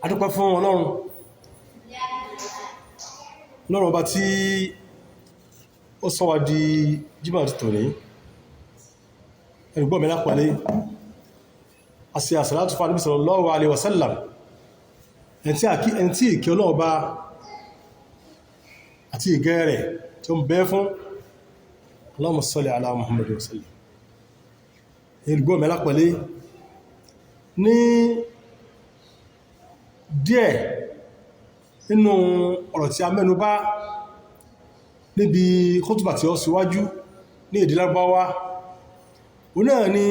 adúpẹ́ fún Ọlọ́run ọba tí ó sọ wá di jímọ̀ ti tòní ẹgbọ́n mi lápàálé àti àsàlátù fún Ànábì sallallahu alaihi wasallam ẹni tí ìkẹ́ Ọlọ́run ọba àti ìgẹ́ rẹ̀ tí ó ń bẹ fún Allahumma salli ala Muhammad wa sallim ẹgbọ́n mi lápàálé ní díẹ̀ nínú ọ̀rọ̀ tí a mẹ́nu bà níbi kútùbà tí ó síwájú ní èdè Lárúbáwá ó náà ni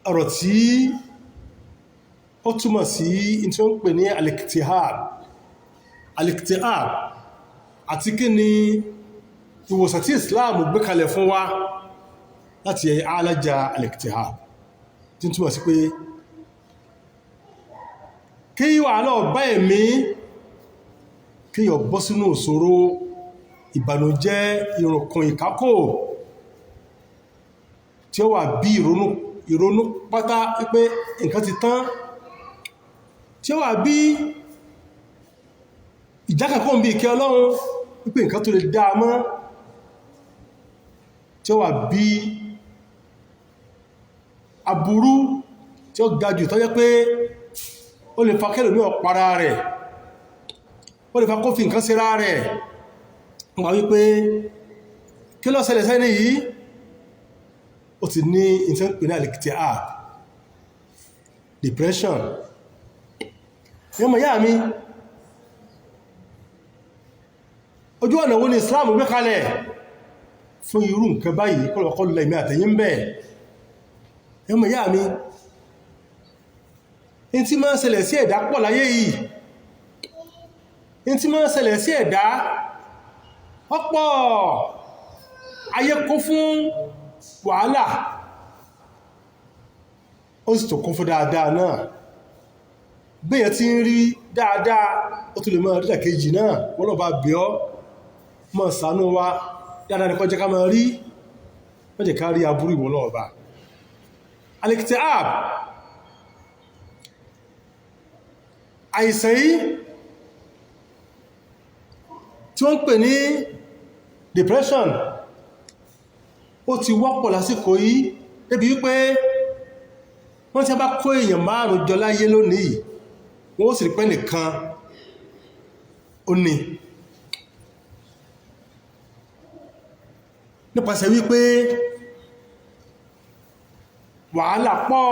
ọ̀rọ̀ tí ó túmọ̀ sí tí ó ń pè ní al-iktihab àti kí ni ìwòsàn tí Islam gbé kalẹ̀ fún wa láti alájà al-iktihab tí ó túmọ̀ sí pé kí wàhálà bá ẹ̀mí kí yọ bọ́ sínú ìṣòro ìbànújẹ́ ìrùnkùn ìkákò tí ó wà bí ìrònú pátá pé nǹkan ti tán tí ó wà bí ìjákàkọ́ bí ìkẹ́ Ọlọ́run wípé nǹkan tó lè dáa mọ́ tí ó wà bí aburú tí ó gajù tó jẹ́ pé ó lè fa kẹ́lò ní ọ̀pára rẹ̀ ó lè fa kó fi nǹkan síra rẹ̀ wọ́n wípé kí ló ṣẹlẹ̀ sẹ́ni yìí ó ti ní ìtẹ́pẹ̀ ní al-iktihab depression yọmọ yá mi ojú ọ̀nà wo ni Islam gbé kalẹ̀ fún irú nǹkan báyìí kọ́lọ̀kọ́ lẹ́mí àtẹ̀yìn bẹ́ẹ̀ yọmọ yá mi in tí máa ń ṣẹlẹ̀ sí ẹ̀dá pọ̀ láyé yìí in tí máa ń ṣẹlẹ̀ sí ẹ̀dá ọ̀pọ̀ ayé kó fún wàhálà ó sì tó kún fún dáadáa náà bẹ́yẹ̀ tí ń rí dáadáa ó tún lè máa rí ẹ̀kejì náà wọ́n lọ bá bí ọ́ mọ́ ṣàánú wa dáadáa nìkan jẹ́ ká máa rí mẹ́jẹ̀ ká rí aburú ìwọ̀n náà bá al-iktihab àìsàn yìí tí wọ́n ń pè ní depression ó ti wọ́pọ̀ lásìkò yìí débi wípé wọ́n tí a bá kó èèyàn márùn-ún jọ láyé lónìí wọ́n ó sì rí pé nìkan ó ní nípasẹ̀ wípé wàhálà pọ̀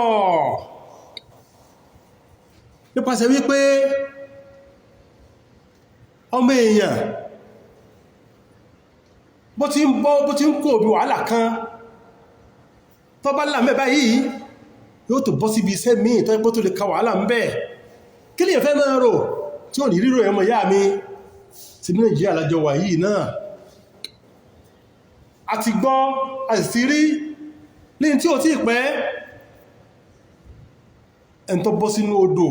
nípasẹ̀ wípé ọmọ èèyàn bó ti ń kó òbí wàhálà kan tó bá láàmẹ́ báyìí yóò tó bọ́ síbi iṣẹ́ míì tó ipò tó lè ka wàhálà ń bẹ kí lè fẹ́ máa rò tí ò ní rírò ẹmọ ìyá mi ti ní Nàìjíríà lájọ wà yìí náà a ti gbọ́ a sì ti rí ní tí ò tí pẹ́ ẹn tó bọ́ sínú odò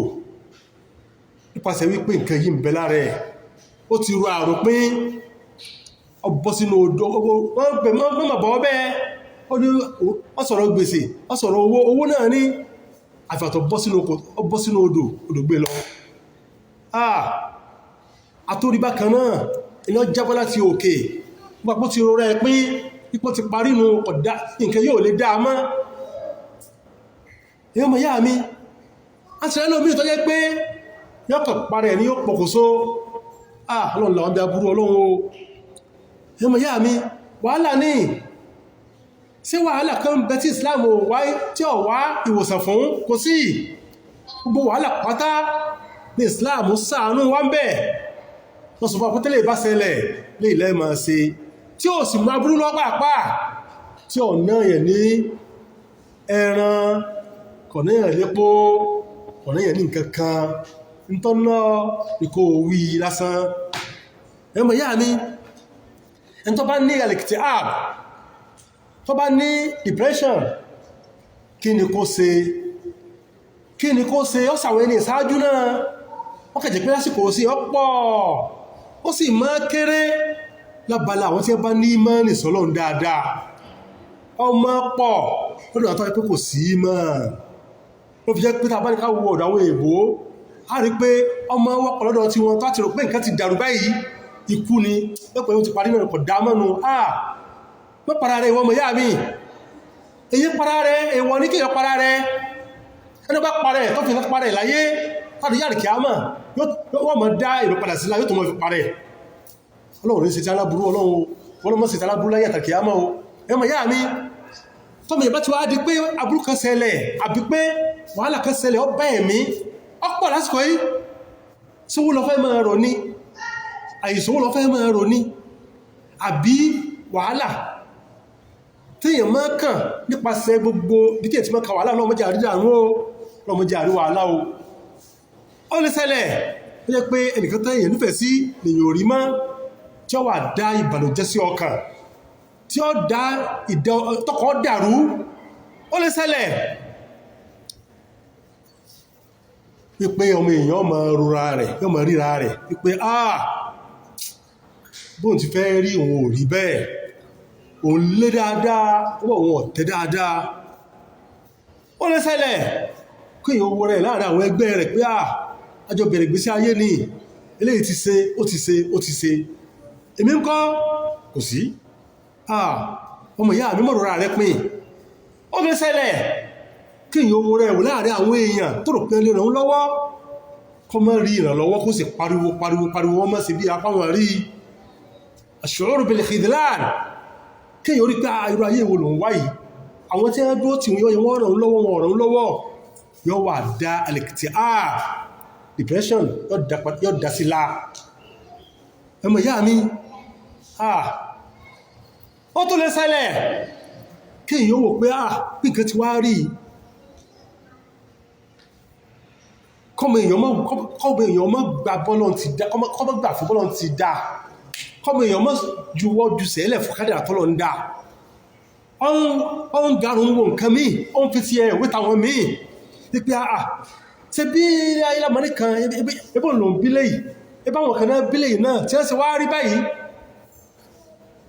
nípasẹ̀ wípé nǹkan yìí ń bẹ lára ẹ̀ ó ti rọ àròpín ọbọ́ sínú odò wọ́n pè mọ́ bọ́ bẹ́ẹ̀ ó sọ̀rọ̀ gbèsè ó sọ̀rọ̀ owó náà ní àfàtọ̀ bọ́ sínú odò gbé lọ àtórí bákan náà iná jábọ́ láti òkè gbapò ti rọrẹ́ pín ipò ti parí nù ọ̀dá nǹkan yóò lè dáa mọ́ èyí mọ̀ yá mi a ti rẹ́ lómi tó jẹ́ pé yọ́kọ̀ parẹ̀ ní yóò pọ̀kùsó ọlọ́run làwọn bí aburú ọlọ́run o ẹmọ yá mi wàhálà ní sí wàhálà kan bẹ tí Islam wáyé tí ó wá ìwòsàn fún kò sí gbogbo wàhálà pátá ní Islam ṣàánú wá ń bẹ̀ wọ́n sọ fún àpótẹ́lẹ̀ ìbáṣẹlẹ̀ lè ilẹ̀ máa ṣe tí ó sì máa burú lọ́pàá tí ó náà yẹ̀ ní ẹran kọ̀náyàn lépo kọ̀náyàn ní nǹkan kan nítọ́nà ìkó wí lásán ẹmọ yá mi ẹni tó bá ní al-iktihab tó bá ní depression kí ni kó ṣe ó sàwẹ́ ní ìsáájú náà ó kẹ̀jẹ̀ pé lásìkò sí ọ̀pọ̀ ó sì máa kéré lábala àwọn tí ó bá ní ìmánì sọ́lọ́run dáadáa ọmọ pọ̀ lọ́dọ̀ àtọ́ pé kò sí mọ́ ló fi jẹ́ pé tàbá ní ká wo ọ̀dọ̀ àwọn èèbó a rí pé ọmọ wọ́pọ̀ lọ́dọ̀ tí wọ́n tó àti rò pé nǹkan ti dàrú báyìí ikú ni lọ́pọ̀ yóò ti parí náà kò dá mọ́nu mọ́ para rẹ̀ ìwọ́n mọ̀ yá mi èyí para rẹ̀ èwọ̀n ní kíyàn para rẹ̀ ẹni bá para ẹ̀ tó fi para ẹ̀ láyé tàbí yàrá kìá mọ̀ wọ́n mọ̀ dá èrò padà sí láyé tó mọ̀ fi para ẹ̀ ọlọ́run ní ṣètì aláburú ọlọ́run mọ́ ṣètì aláburú láyé àtàkì àmọ́ o ẹmọ̀ yá mi tọ́mọ ìbá ti wá di pé aburú kan ṣẹlẹ̀ àbí pé wàhálà kan ṣẹlẹ̀ ọ bá ẹ̀mí ọ̀pọ̀ lásìkò yìí sówó lọ fẹ́ máa rò ní àìsówó lọ fẹ́ máa rò ní àbí wàhálà tíyàn máa kàn nípasẹ̀ gbogbo díkẹ̀ tí máa ka wàhálà lọ́mọdé àrídàrún o lọ́mọdé àrí wàhálà o ó lè ṣẹlẹ̀ ó jẹ́ pé ẹnìkan tẹ́ èèyàn nífẹ̀ẹ́ sí lèyàn ò rí mọ́ tí ó wà dá ìbànújẹ́ sí ọkàn tí ó dá tọkọ̀ dàrú ó lè ṣẹlẹ̀ wípé ọmọ èèyàn ma rora rẹ̀ yóò ma ríra rẹ̀ wípé bóòn ti fẹ́ rí òun ò rí bẹ́ẹ̀ òun lé dáadáa òun ọ̀tẹ́ dáadáa ó lè ṣẹlẹ̀ kí èèyàn owó rẹ̀ láàrin àwọn ẹgbẹ́ rẹ̀ pé àjọ bẹ̀rẹ̀ gbésí ayé ni eléyìí ti ṣe ó ti ṣe èmi ń kọ́ kò sí ọmọ ìyá mi mọ̀rọ̀ rẹ̀ pín ó lè ṣẹlẹ̀ kí èyàn owó rẹ̀ wò láàrin àwọn èèyàn tó rò pé lè ràn lọ́wọ́ kọ́ mọ́ rí ìrànlọ́wọ́ kó sì pariwo wọ́n mọ́ sí bí apá wọn rí ash-shu'ur bil-khidlan kí èyàn rí pé irú ayé wo lòun wáyìí àwọn tí wọ́n dúró tí wọ́n ràn lọ́wọ́ yóò wà dá al-ikti'ab depression yóò dá sí lá ẹmọ ìyá mi ó tó lè ṣẹlẹ̀ kí èyàn wò pé bí nǹkan ti wá rí kọ́mọ èèyàn mọ́ gbà bọ́lọ́n ti dá kọ́mọ gbà fún bọ́lọ́n ti dá kọ́mọ èèyàn mọ́ juwọ́ ju sẹ́lẹ̀ fún kádàrà tọ́lọ̀ ń dá ọ́n garun wo nǹkan míì ọ́n fi ti ẹ̀ wíta wọn míì ní pé ṣe bí ayélujára kan ebó lòun bílẹ̀ yìí ebá wọn kan náà bílẹ̀ yìí náà tí wọ́n ṣe wá rí báyìí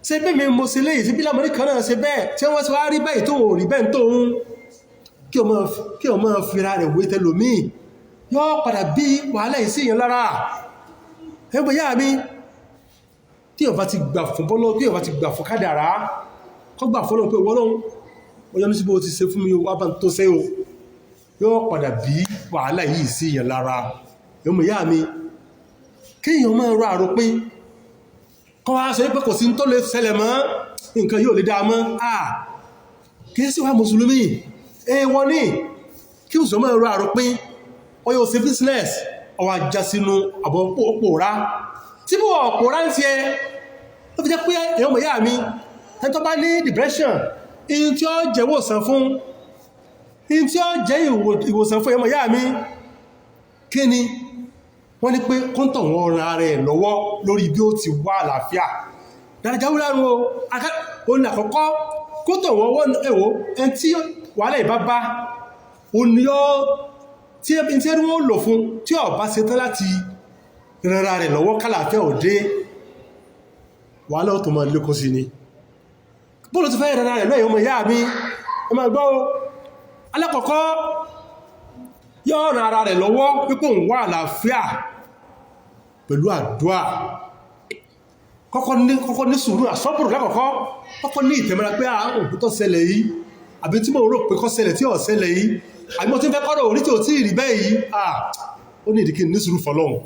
ṣe bí mi mo ṣe léyìí sí bí lámọ́rí kan náà ṣe bẹ́ẹ̀ tí wọ́n ṣe wá rí báyìí tó rí bẹ́ẹ̀ tó ń kí o máa fira rẹ̀ wé tẹlòmíì yóò padà bí wàhálà ìsí ìyẹn lára ẹgbẹ̀ yá mi tí o bá ti gbà fún bọ́lọ́ tí o bá ti gbà fún kádàrá kọ́ gbà fọ́lọ́ pé wọ́lọ́un ọjọ́ ní síbò ti ṣe fún mi wá bá tó ṣe o yóò padà bí wàhálà yìí sí ìyẹn lára ẹgbẹ̀ yá mi kí èèyàn máa rọ àròpin kọ́ wá sọ pé kò sí tó lè ṣẹlẹ̀ mọ́ nǹkan yóò lè dáa mọ́ kí sí wá mùsùlùmí èèwọ̀ ní kí mùsùlùmí máa rọ àròpin wọ́n yóò ṣe business ọwọ́ ajá sínú àbọ̀ pòórá tí bó pòórá ń tiẹ̀ ó fi jẹ́ pé èèyàn mọ̀ yá mi ẹni tó bá ní depression in tí ó jẹ́ ìwòsàn fún èèyàn mọ̀ yá mi kí ni wọ́n ní pé kọ́ntọ̀ wọn ran ara ẹ̀ lọ́wọ́ lórí bí ó ti wá àlàáfíà dáadáa wúlárun o ní àkọ́kọ́ kọ́ntọ̀ wọn ẹ̀wọ̀ ẹni tí wàhálà ìbá bá o ní ọ́ tí ẹni wọ́n lò fún tí ó bá ṣe tán láti rẹra rẹ̀ lọ́wọ́ kálàáfíà òdé wàhálà ó tó mọ́ lékún sí ni bóòlù ti fẹ́ rẹra rẹ̀ lọ́yìn ọmọ ìyá mi ẹ máa gbọ́ alákọ̀ọ́kọ́ yóò ràn ara rẹ̀ lọ́wọ́ pípò ń wà àlàáfíà pẹ̀lú àdúà kọ́kọ́ ní sùúrù àsọ́bùrù lákọ̀ọ́kọ́ kọ́kọ́ ní ìtẹ̀mẹ́ra pé òkú tó ṣẹlẹ̀ yìí àbí tí mo rò pé kó ṣẹlẹ̀ tí ó ṣẹlẹ̀ yìí àbí mo ti ń fẹ́ kọ́rọ̀ orí tí ò tí ì rí bẹ́ẹ̀ yìí ó ní ìdíkì ní sùúrù fọlọ́hun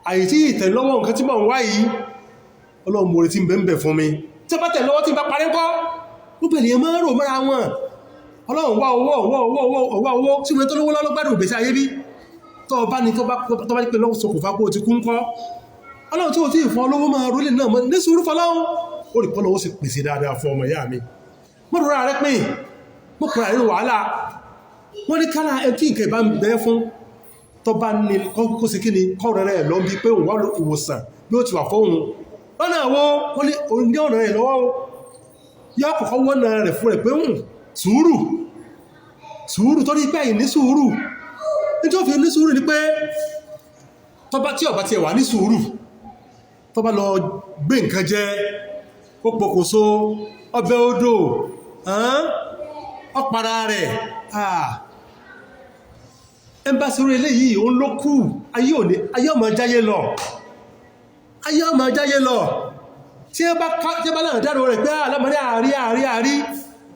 àyètí ìtẹ̀lọ́wọ́ nǹkan tí mo ń wá yìí ọlọ́run mo retí ń bẹ fún mi tí bá tẹ̀lọ́wọ́ tí bá parí kọ́ ó bẹ̀rẹ̀ yẹn máa rò mọ́ra wọn ọlọ́run wá owó tí wọ́n tó lówó lọ́gbàdùn ìgbésí ayé bí tó bá ní tó bá ní pé lọ́wọ́ sọkùnfà kó ti kún kọ́ ọlọ́run tí ó tí ìfún olówó máa rólè náà mọ́ ní sùúrù fọlọ́run ó rí pọ́lọ́wọ́ sì pèsè dáadáa fún ọmọ ìyá mi mọ́rùn-ún rẹ̀ pín mọ́kùnrin àríwá wàhálà wọ́n ní kálá ẹtí ìkẹ̀ bá ń bẹ́ fún tó bá ní kó sí kí ni kọ́ rẹ̀ lọ bí pé òun wá ìwòsàn bí ó ti wà fóhun lọ́nà àwọ́ wọ́n ní oúnjẹ ọ̀nà rẹ̀ lọ́wọ́ yọ́ kọ̀kọ́ wọ́n na rẹ̀ fún rẹ̀ pé sùúrù tó rí pé ní sùúrù ní tó fi ní sùúrù ní pé tí ọba ti ẹ̀wà ní sùúrù tó bá lọ gbé nǹkan jẹ ó pokòso ọbẹ̀ odò ọpàdà rẹ̀ ẹmbásí orí eléyìí ó ń lókù ayé ọmọ jáyé lọ tí ẹ bá láàrín dáadọ́ rẹ̀ pé alámọ́rí àárí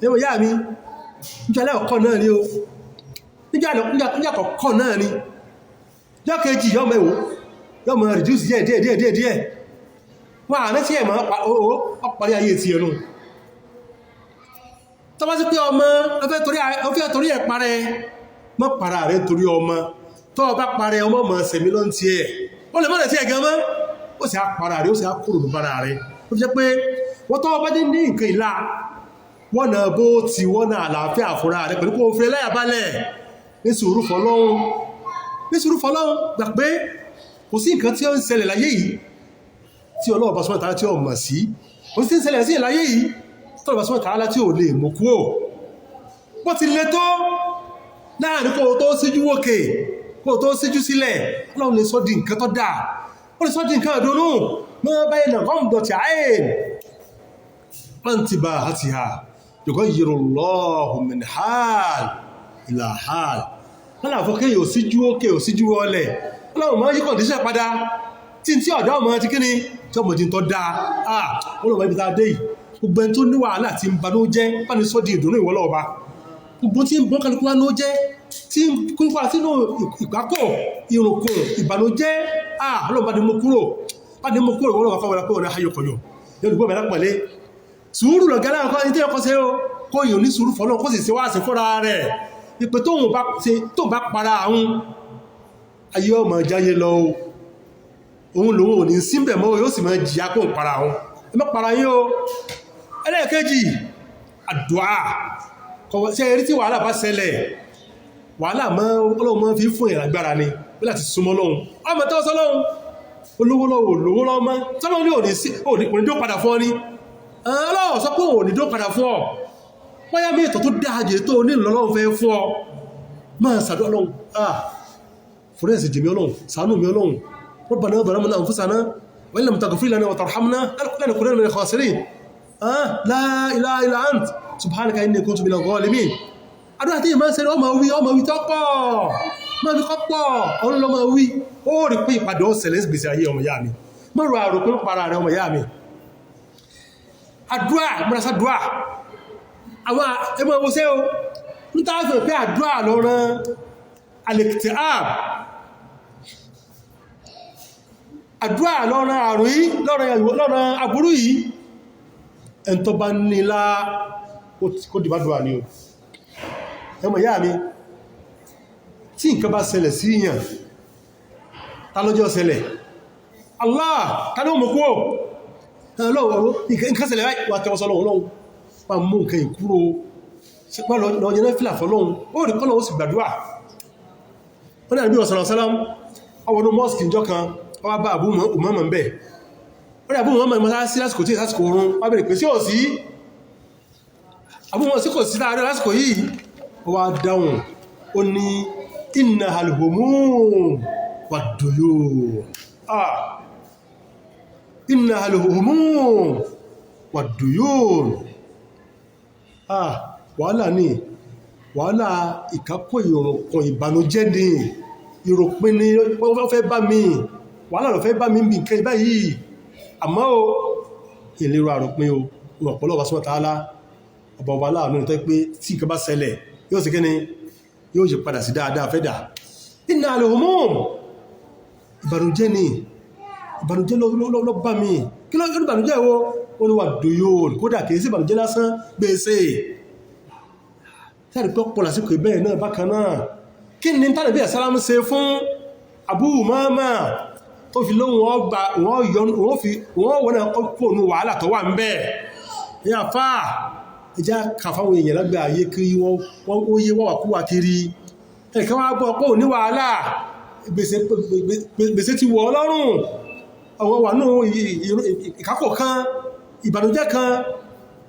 ẹwọ̀ yá mi níjàlẹ́ ọ̀kọ́ náà ni o níjà kọ̀kọ́ náà ni jọ́ kejì yọ́mọ reduce díẹ̀ wọ́n àná tí ẹ̀mọ́ ọparí ayé ti ẹnu tó bá sí pé ọmọ ọfẹ́ torí ẹ̀ parẹ́ mọ́ para rẹ̀ torí ọmọ tó bá parẹ́ ọmọ mọ̀ sẹ̀mí lọ́n ti ẹ̀ ó lè mọ́lẹ̀ tí ẹ̀ gan mọ́ ó sì á para rẹ̀ ó sì á kúrò ní para rẹ̀ ó fi jẹ́ pé wọ́n tọ́ bá dé ní nǹkan ìlà wọ́n na bó ti wọ́n na àlàáfíà fúnra rẹ̀ pẹ̀lú kó fi láyàbálẹ̀ ní sùúrù fọlọ́hun gbà pé kò sí nǹkan tí ó ń ṣẹlẹ̀ láyé yìí tí Ọlọ́run bá sọ́nà tààlà tí ó mọ̀ sí kò sí ń ṣẹlẹ̀ sí láyé yìí tí Ọlọ́run bá sọ́nà tààlà tí ó lè mú kúrò bó ti le tó láàrin kó tó síjú wókè kó tó síjú sílẹ̀ Ọlọ́run lè sọ di nǹkan tó dáa ó lè sọ di nǹkan ìdùnnú mọ́ báyìí náà gọ́mdọ̀tì àìn pàǹtìbà àti ha yughayyiru Allahu min hal ila hal wọ́n láàfọ́ kí yóò síjú ókè ò síjú ọlẹ̀ Ọlọ́run máa yí kọ̀díṣẹ́ padà tí ọ̀dọ́ ọmọ ti kíni tí ọmọ jí tó dáa Ọlọ́run ibi tàà dé yìí gbogbo ẹni tó ní wàhálà tí ń banú jẹ́ bá ní sọ́dí ìdùnnú ìwọ́lọ́ọba gbogbo tí ń bọ́n kálukú wá ní ó jẹ́ tí ń kúrúkú sínú ìpákọ̀ ìrùnkùn ìbànújẹ́ Ọlọ́run bá ní mú kúrò ìwọ́lọ́wà kọ́wọ́lá pé ọ̀nà ayọ̀kọ̀yọ̀ lẹ́nugbọ́ mẹ́lá pẹ̀lẹ́ sùúrù lọ̀gá láàkọ́ ní tí ọkọ̀ sí ó kó yìí ní sùúrù fọ́lọ́ kó sì sí wá sí fọ́ra rẹ̀ ìpé tó bá para àwọn ayé ọmọ jáyé lọ òun lòun ò ní símbẹ̀ mọ́ yóò sì máa jìyà kó ń para àwọn ẹmọ́ para yín o ẹlẹ́ẹ̀kejì àdúà ṣe rí tí wàhálà bá ṣẹlẹ̀ wàhálà Ọlọ́run máa fi fún ìràgbára ni láti súnmọ́ Ọlọ́run ọmọ tó sọ Ọlọ́run olówó lọ́wọ́ olówó lọ́mọ́ sọ́lọ́run ní òní dó padà fún ọ ní Ọlọ́run sọ pé òní dó padà fún ọ wáyá mí ètò tó dáadé tó ní Ọlọ́run fẹ́ fún ọ máa sàdọ́ Ọlọ́run fúrẹ́sì jẹ́mi Ọlọ́run ṣàánú mi Ọlọ́run ربنا ظلمنا أنفسنا وإن لم تغفر لنا وترحمنا لنكونن من الخاسرين لا إله إلا أنت سبحانك إني كنت من الظالمين àdúrà tí ìmọ̀ ṣe ọmọ wí tọ́pọ̀ máa fi kọ́pọ̀ ọ̀run lọ́mọ wí ó rí pé ìpàdé ọ̀sẹ̀lẹ̀ gbèsè ayé ọmọ ìyá mi mọ́rọ̀ àrò pé para rẹ̀ ọmọ ìyá mi àdúrà múrasá dúà àwọn ẹmọ ọmọṣẹ́ o ń tààfẹ́ pé àdúrà lọ́rán al-iktiab àdúrà lọ́rán àrùn yìí lọ́rán aburú yìí ẹn tó bá nílá kó dìbà dùà ní o ẹmọ ìyá mi tí nǹkan bá ṣẹlẹ̀ sí ìyàn ta lọ́jọ́ ṣẹlẹ̀ Allah ta ní òmùkú ò nǹkan ṣẹlẹ̀ wà tẹwọ́sọ́ lọ́wọ́ wà mú nǹkan ìkúrò sípá lọ́yẹ náà fìlà fọ́lọ́hun ó rí kọ́lọ̀ ó sì gbàdúrà wọ́n ní àbí ọ̀sán ọwọ́dún mọ́sìkì ìjọ kan wá bá Abu Umama ń bẹ̀ wọ́n ní Abu Umama mọ́sá sí lásìkò tí lásìkò oorun wá bẹ̀rẹ̀ pé sí ò sí Abu Umama sí kò sí láàrin lásìkò yìí wá dáhùn ó ní inna al-humum wad-duyun inna al-humum wad-duyun wàhálà ní wàhálà ìkápọ̀ ìrọ̀kùn ìbànújẹ́ ní ìrọ̀pín ní wọ́n fẹ́ bá mi wàhálà lọ fẹ́ bá mi bí nǹkan báyìí àmọ́ o ìlérò àròpin o ọ̀pọ̀lọpọ̀ subhanahu wa ta'ala ọba ọba láàánú tó pé tí nǹkan bá ṣẹlẹ̀ yóò sì kíni yóò yí padà sí dáadáa fẹ́dà inna al-humum ìbànújẹ́ ní ìbànújẹ́ lọ bá mi kí ló ń ìbànújẹ́ wo ó ní wà dòyóòn kódà kìí sí ìbànújẹ́ lásán gbèsè tàbí pọ́ lásìkò ìbẹ̀rẹ̀ náà bákan náà kí ni tàbí bí ẹ̀sálámù ṣe fún Abu Umama tó fi lóhun wọ́n kó ní wàhálà tó wà ń bẹ̀ ní àfá ẹjá kàfáwọn èèyàn lágbà ayé kiri wọ́n ó yé wọ́wà kúwà kiri ẹ̀kẹ́ wọ́n gbọ́ pọ̀ ní wàhálà gbèsè ti wọ̀ ọlọ́run àwọn wà náà ìkápọ̀ kan ìbànújẹ́ kan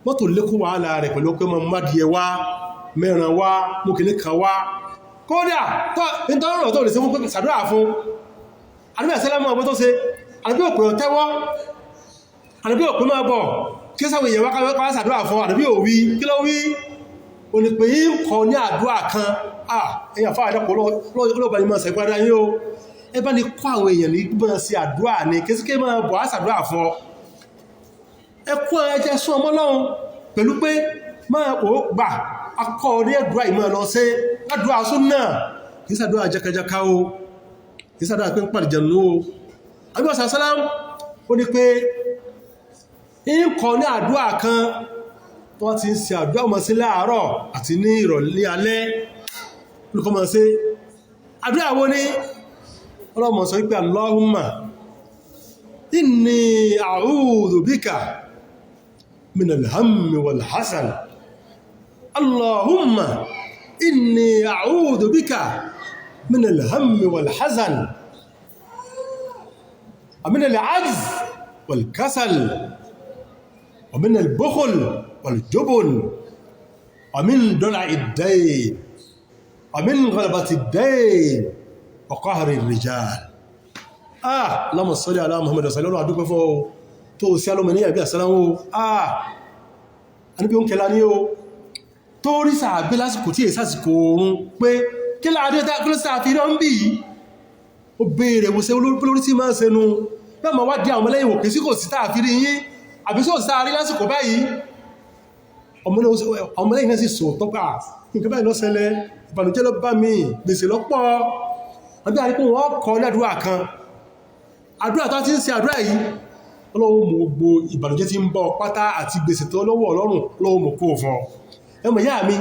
mọ́tò lékún wàhálà rẹ̀ pẹ̀lú pé mọ́ mádìẹ wá mẹ́ran wá mọ́kìlẹ̀ kan wá kódà tó ìtọ́rọ̀ tó lè ṣe fún pé sàdúrà fún àdúgbà sẹ́lámù ọgbọ́ tó ṣe àdúgbà òpè tẹ́wọ́ àdúgbà òpè máa bọ̀ kí sáwọ èèyàn wá káwọ́ sàdúrà fún àdúgbà òwí kí ló wí o ní pé yí ń kọ ní àdúrà kan èyàn fáà dẹ́kọ̀ lọ́bà ní máa sẹ̀gbádá yín o ẹ bá ní kọ́ àwọn èèyàn ní gbọ́n sí àdúrà ní kéṣíké máa bọ̀ á sàdúrà fún ọ ẹ kọ́ ẹjẹ́ sún ọmọ lọ́run pẹ̀lú pé máa kò gbà akọ́ ní ẹ̀dùrà ìmọ̀ lọ sí ládùúrà sún náà kìí sàdúrà jẹkẹjẹka o kìí sàdúrà pé ń pàdìjẹ̀nú o àbíwọ̀ sàlám ó ní pé ń kọ́ ní àdúrà kan wọ́n ti ń ṣe àdúrà mọ́ sí láàárọ̀ àti ní ìrọ̀lẹ́ alẹ́ olùkọ́ mọ́ sí àdúrà wo ní ọlọ́mọ sọ wípé Allahumma inni a'udhu bika min al-hammi wal-hasan Allahumma inni a'udhu bika min al-hammi wal-hasan wa min al-'ajz wal-kasal wa min al-bukhl wal-jubn wa min dala'i ad-dayn wa min ghalabati ad-dayn wa qahri ar-rijal Allahumma salli ala Muhammad sallallahu alaihi wa sallam tó sí alọ́mọ ní àbí àsálàmù àníbí oúnkẹ lá ní o tó rí sàábé lásìkò tí èsàsìkò oòrùn pé kí láàrín kílọ́sàáfí rán bí i ó bèèrè wùsẹ́ olórí tí máa ń sẹnu náà ma wá dí àwọn ọmọlẹ́yìn òkè sí kò sí tààfírí yín àbí só sáàrí lásìkò báyìí ọmọlẹ́yìn náà sì sọ tọ́pà nǹkan báyìí ló ṣẹlẹ̀ ìbànújẹ́ ló bá mi gbèsè lọ́pọ̀ àbí àríkún wọ́n kọ́ ní àdúrà kan àdúrà tó ti ń ṣe àdúrà yìí Ọlọ́run mú gbogbo ìbànújẹ́ tí ń bọ́ pátá àti gbèsè tó lọ́wọ́ Ọlọ́run Ọlọ́run mú kó fún ọ ẹmọ ìyá mi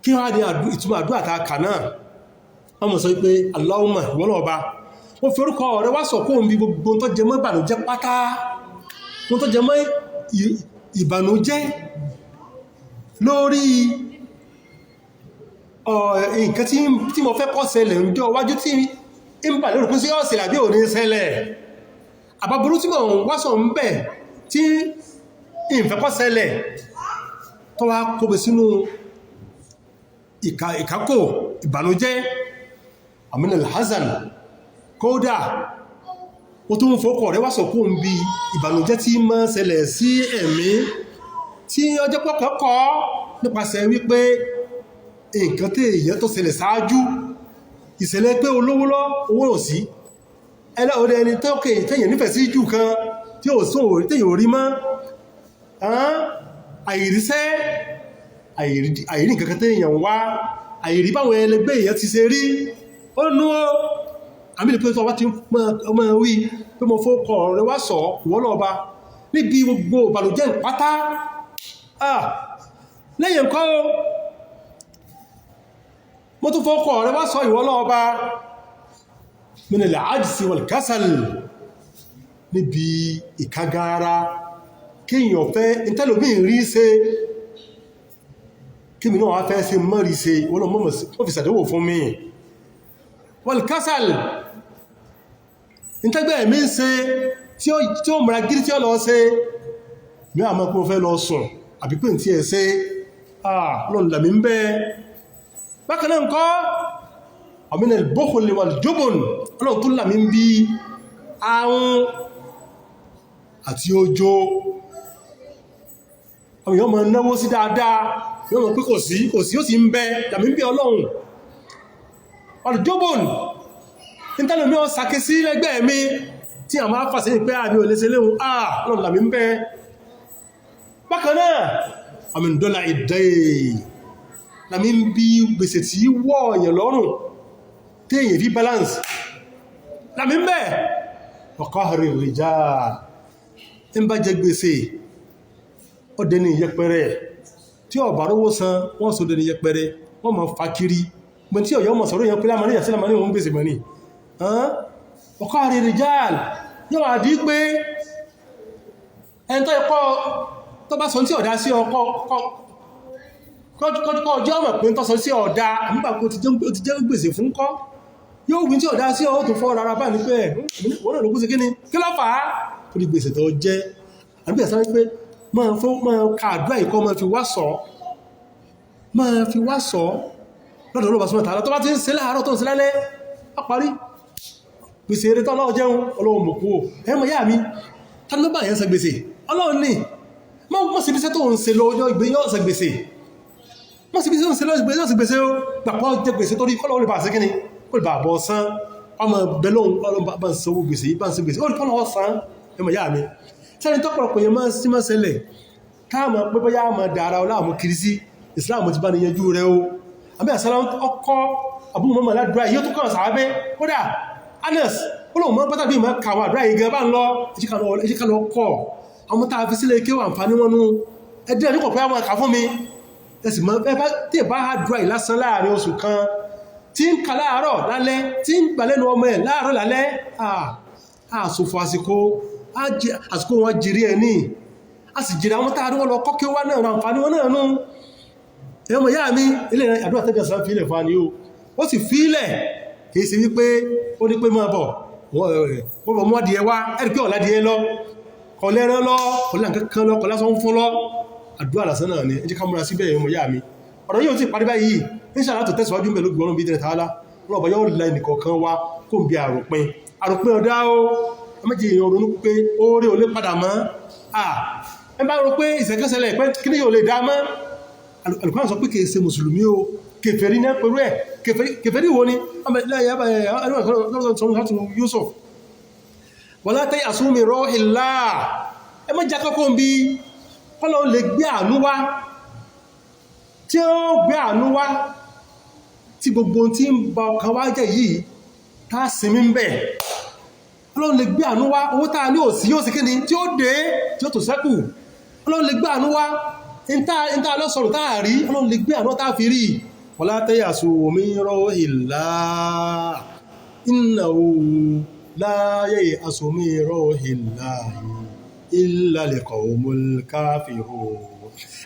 kí wá ní ìtumọ̀ àdúrà ta kà náà wọ́n mọ̀ sọ pé Allahumma ìwọ́n ọba wọ́n fi orúkọ rẹ̀ wá sọ kóhùn bí gbogbo tó jẹ mọ́ ìbànújẹ́ pátá wọ́n tó jẹ mọ́ ìbànújẹ́ lórí nǹkan tí mo fẹ́ kó ṣẹlẹ̀ ń jọ wájú tí ń bà lórí kún sí ọ̀sẹ̀ àbí ò ní ṣẹlẹ̀ àbábúrú tí mọ̀ wásọ̀ ń bẹ̀ tí ìfẹ́kọ́ ṣẹlẹ̀ tó wá kóbe sínú ìkákò ìbànújẹ́ aminal hazan kódà ó tún fòókọ̀ rẹ̀ wásọ̀ kó ń bí ìbànújẹ́ tí máa ṣẹlẹ̀ sí ẹ̀mí tí ọjọ́ pọ̀kọ̀kọ́ nípasẹ̀ wípé nǹkan tí èyàn tó ṣẹlẹ̀ sáájú ìṣẹ̀lẹ̀ pé olówó lọ owó ò sí ẹlẹ́ọ̀dẹ́ ẹni tẹ́yìn nífẹ̀ẹ́ sí jù kan tí ó sún orí tẹ́yìn orí mọ́ àìríṣẹ́ àìrí nǹkan tẹ́yìn wá àìrí báwọn ẹlẹgbẹ́ èyàn ti ṣe rí ó nú ó àmìlì pé tọwá ti mọ́ wí pé mo fókọ̀ rẹ wá sọ ìwọ́lọ́ọba níbi gbogbo ìbànújẹ́ pátá lẹ́yìn nǹkan ó mo tún fókọ̀ rẹ wá sọ ìwọ́lọ́ọba min al-'ajzi wal-kasal níbi ìkágára kíyàn fẹ́ ìtẹ́lòmí rí ṣe kí mi náà wá fẹ́ ṣe mọ́rí ṣe wọ́n lọ mọ́ fi ṣàdéwò fún mi wal-kasal ìtẹ́gbẹ́ mi ṣe tí ó mọ̀ra gírí tí ó lọ ṣe mi àmọ́ pé mo fẹ́ lọ sùn àbí pé tí ẹ ṣe lọ́nà mi ń bẹ́ bákan náà ńkọ́ àmìnà al-bukhli wal-jubn ọlọ́run tó lámí ń bí ahun àti ojo àwọn èèyàn máa náwó sí dáadáa yóò mọ̀ pé kò sí ó sì ń bẹ lámí ń bí ọlọ́run wal-jubn nítàlómí ọ sàké sí lẹ́gbẹ́ mi tí a máa fàṣẹ pé àmì olèṣe léhun ọlọ́run lámí ń bẹ bákan náà àmì dọ́là ìdẹ́ lámí ń bí gbèsè tí wọ́ ọ̀yàn lọ́rùn tí èyàn fi balance lámí ń bẹ̀ ọ̀kọ́hìrì rìjá ń bá jẹ gbèsè ó dẹni yẹpẹrẹ tí ọ̀bà rówó san wọ́n so dẹni yẹpẹrẹ wọ́n ma fa kiri gbọ́n tí ọ̀yọ́ mọ̀ sọ̀rọ̀ yẹn pé lámarí àti lámarí wọn gbèsè mọ̀ ní ọ̀kọ́hìrì rìjá yóò wà dí pé ẹni tó ẹ̀kọ́ tó bá sọ tí ọ̀dá sí ọkọ́ kọjúkọ́ ọjọ́ ọmọ pé ń tọ́sọ sí ọ̀dá àmúgbàkó ti jẹ́ gbèsè fún kọ́ yóò wí tí ọ̀dá sí ọ̀ tó fọ́ rárá bá ní pé wọ́n náà ló kú sí kíní kí ló fà á tó di gbèsè tó jẹ́ àbí ẹ̀sán wípé máa ka àdúrà ìkọ́ máa fi wá sọ lọ́dọ̀ olóòbá súnmọ́ tààrà tó bá ti ń ṣe láàárọ̀ tó ń ṣe lálẹ́ á parí gbèsè eré tó ọlọ́run jẹun ọlọ́run mọ̀ kú ẹ̀mọ̀ yá mi tàbí ló bá yẹn ṣe gbèsè ọlọ́run ní mọ́ sí bí sẹ́ tó ń ṣe lọ́jọ́ ìgbé yọ́ ṣe gbèsè wọ́n sì bí sí lọ́sì gbèsè ó gbàpọ̀ jẹ gbèsè tó rí kọ́lọ̀ ó lè bá sí kíni ó lè bá bọ́ sán ọmọ belóhun ọlọ́bá ń sanwó gbèsè bá ń sí gbèsè ó lè kọ́lọ̀ ọ sán ẹmọ̀ yá mi sẹ́ni tọ́pọ̀lọpọ̀ yẹn máa sí máa ṣẹlẹ̀ káàmọ̀ pé bóyá mọ̀ dára ọláàmù kiri sí Islam ti bá ní yanjú rẹ̀ o àbí àsálà ọkọ̀ Abu Muhammad ládùúrà yóò tó kàn sàábẹ́ kódà Anas olóhùn mọ́ pátá bí i máa kàwà àdúrà yìí gan bá ń lọ ẹjíkà lọ kọ́ àwọn tàà fi sílẹ̀ kí wà ń fa ní wọn nú ẹdẹ́ ẹ̀dùkọ̀ pé àwọn ẹ̀kà fún mi ẹ̀sì mọ́ tí bá àdúrà yìí lásán láàrin oṣù kan tí ń ka láàárọ̀ lálẹ́ tí ń gbà lẹ́nu ọmọ ẹ̀ láàárọ̀ lálẹ́ àsòfò àsìkò wọn jìrí ẹ̀ ní a sì jìrí àwọn tàà wọn lọ kọ́ kí wá náà àǹfààní wọn náà nú ẹ̀mọ̀ yá mi ilé àdúrà tẹ́jọ sàn fi ilẹ̀ fa ni ó sì fi ilẹ̀ kìí ṣe wípé ó ní pé máa bọ̀ wọ́n mọ́ díẹ̀ wá ẹ̀rì pé ọ̀lá díẹ̀ lọ kọlẹ́rán lọ kọlá kankan lọ kọlá sọ ń fún lọ àdúrà lásán náà ni ẹ jẹ́ ká múra síbẹ̀ ẹ̀mọ̀ yá mi ọ̀rọ̀ yóò ti parí báyìí ní ṣàlá tó tẹ̀síwájú mẹ́lú gbọ́nà bí dẹ̀rẹ̀ tààlá rọ̀bọ̀ yóò la ẹnìkọ̀ọ̀kan wá kó ń bí àròpin ọ̀dá ó ẹmẹ́jì èèyàn ronú pé oore ò lè padà mọ́ ẹ bá rò pé ìṣẹ̀kẹ́sẹ̀lẹ̀ pé kí ni yóò lè dá mọ́ alùkọ́ sọ pé kìí ṣe mùsùlùmí o kèfèrí náà pẹ̀lú ẹ̀ kèfèrí wo ni Yusuf wala tayasu min ruhillah ẹ mọ́ jákọ́kọ́ bí kọ́lọ̀ lè gbé àánú wá tí ó gbé àánú wá tí gbogbo tí ń ba ọkàn wá jẹ́ yìí tá sinmi ń bẹ̀ kọ́lọ̀ lè gbé àánú wá owó tàà ní òsì yóò sì kí ni tí ó dé tí ó tó sẹ́kù kọ́lọ̀ lè gbé àánú wá ìntà lọ́sọ̀rọ̀ táà rí ọlọ́run lè gbé àánú táà fi rí wala tayasu min ruhillah innahu la yayasu min ruhillahi illa al-qawmul kafirun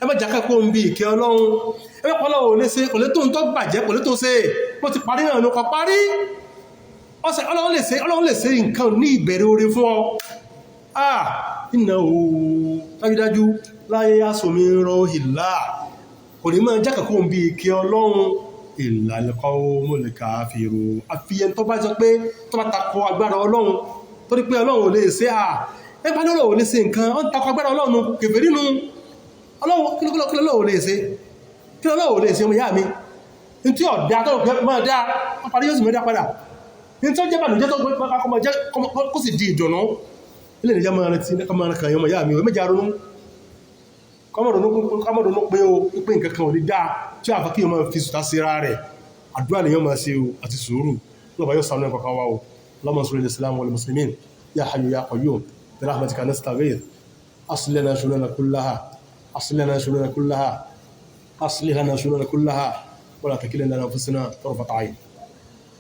ẹ má jákẹ́ kó ń bí ìkẹ́ ọlọ́run ẹgbẹ́ pọ́lọ́ ò lè ṣe kò lè tó ń tọ́ bàjẹ́ kò lè tó ṣe bó ti parí náà ló kọ parí ọlọ́run lè ṣe nǹkan ní ìbẹ̀rẹ̀ oore fún ọ innahu dájúdájú la yayasu min ruhillah kò ní máa jákẹ́ kó ń bí ìkẹ́ ọlọ́run illa al-qawmul kafirun àfihàn tó bá jọ pé tó bá takọ agbára ọlọ́run torí pé ọlọ́run ò lè ṣe ẹgbẹ́ lọ́rọ̀ ò lè ṣe nǹkan ọ́n takọ agbára ọlọ́run kèfèrí nù ọlọ́run kí lọ́lọ́ ò lè ṣe kí lọ́lọ́ ò lè ṣe ọmọ ìyá mi ní tí ọ̀dá tó máa dá ọparí yóò sì mẹ́dá padà ní tí ó jẹ́ bànújẹ́ tó gbé kó sì di ìdùnnú ilé ìjẹ́ máa rántí máa rán kàyàn ọmọ ìyá mi méjì ronú kọmọ̀dùnú pé o pé nǹkan kan ò ní dáa tí a fàkí ọmọ fi sùtá sí ra rẹ̀ àdúrà lèyàn máa ṣe o àti sùúrù lọ́bàá yóò sànú ẹ̀kọ̀kan wá o Allahumma salli ala Islam wal muslimin ya hayyu ya qayyum bi rahmatika nastaghith aslih lana shuruna kullaha أصلح لنا شؤوننا كلها ولا تكلنا لأنفسنا طرفة عين